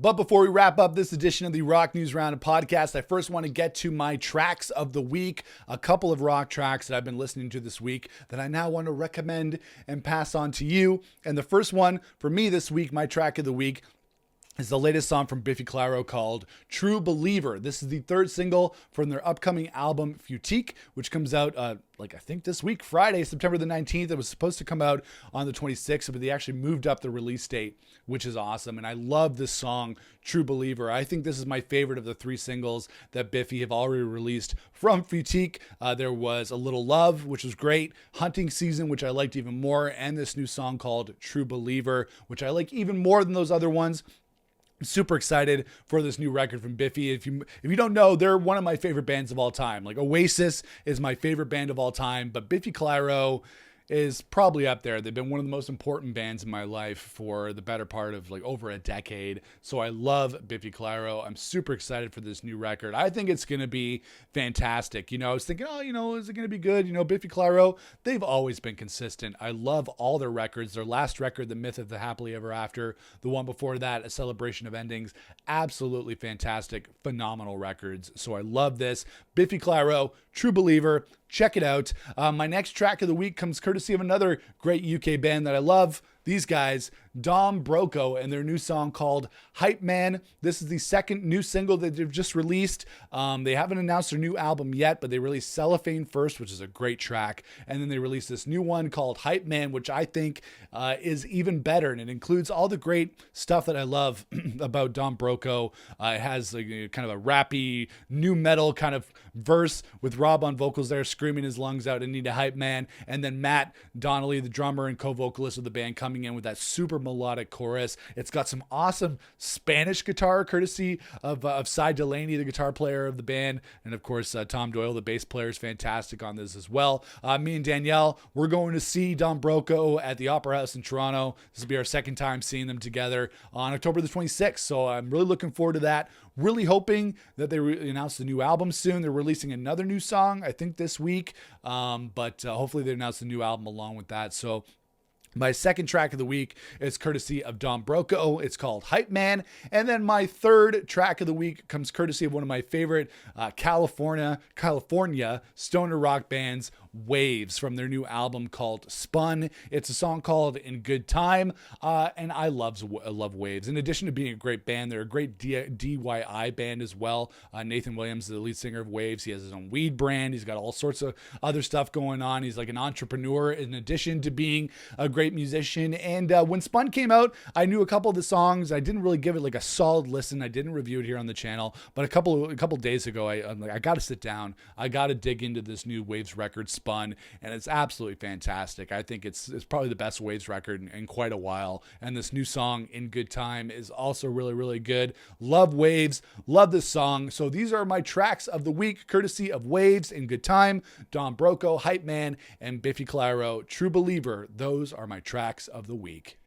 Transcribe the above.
But before we wrap up this edition of the Rock News Roundup Podcast, I first want to get to my tracks of the week. A couple of rock tracks that I've been listening to this week that I now want to recommend and pass on to you. And the first one for me this week, my track of the week, is the latest song from Biffy Clyro called True Believer. This is the third single from their upcoming album Futique, which comes out I think this week, Friday, September the 19th. It was supposed to come out on the 26th, but they actually moved up the release date, which is awesome. And I love this song, True Believer. I think this is my favorite of the three singles that Biffy have already released from Futique. There was A Little Love, which was great, Hunting Season, which I liked even more, and this new song called True Believer, which I like even more than those other ones. I'm super excited for this new record from Biffy. If you don't know, they're one of my favorite bands of all time. Like Oasis is my favorite band of all time, but Biffy Clyro is probably up there. They've been one of the most important bands in my life for the better part of over a decade. So I love Biffy Clyro. I'm super excited for this new record. I think it's going to be fantastic. I was thinking, is it going to be good? Biffy Clyro, they've always been consistent. I love all their records. Their last record, The Myth of the Happily Ever After, the one before that, A Celebration of Endings, absolutely fantastic, phenomenal records. So I love this. Biffy Clyro, True Believer. Check it out. My next track of the week comes courtesy of another great UK band that I love. These guys, Dom Broco, and their new song called Hype Man. This is the second new single that they've just released. They haven't announced their new album yet, but they released Cellophane first, which is a great track. And then they released this new one called Hype Man, which I think is even better. And it includes all the great stuff that I love about Dom Broco. It has kind of a rappy, new metal kind of verse with Rob on vocals there, screaming his lungs out and need a hype man. And then Matt Donnelly, the drummer and co-vocalist of the band, coming in with that super melodic chorus. It's got some awesome Spanish guitar courtesy of Cy Delaney, the guitar player of the band. And of course, Tom Doyle, the bass player, is fantastic on this as well. Me and Danielle, we're going to see Dom Broco at the Opera House in Toronto. This will be our second time seeing them together on October the 26th. So I'm really looking forward to that. Really hoping that they announce the new album soon. They're releasing another new song, I think, this week. But hopefully they announce the new album along with that. So my second track of the week is courtesy of Dom Broco. It's called Hype Man. And then my third track of the week comes courtesy of one of my favorite California stoner rock bands, Wavves, from their new album called Spun. It's a song called In Good Time. And I love Wavves. In addition to being a great band, they're a great DIY band as well. Nathan Williams, the lead singer of Wavves, he has his own weed brand. He's got all sorts of other stuff going on. He's like an entrepreneur in addition to being a great musician. And when Spun came out, I knew a couple of the songs. I didn't really give it a solid listen. I didn't review it here on the channel, but a couple days ago, I'm like, I got to sit down. I got to dig into this new Wavves record, Spun, and it's absolutely fantastic. I think it's probably the best Wavves record in quite a while. And this new song, In Good Time, is also really, really good. Love Wavves. Love this song. So these are my tracks of the week, courtesy of Wavves, In Good Time, Dom Broco, Hype Man, and Biffy Clyro, True Believer. Those are my tracks of the week.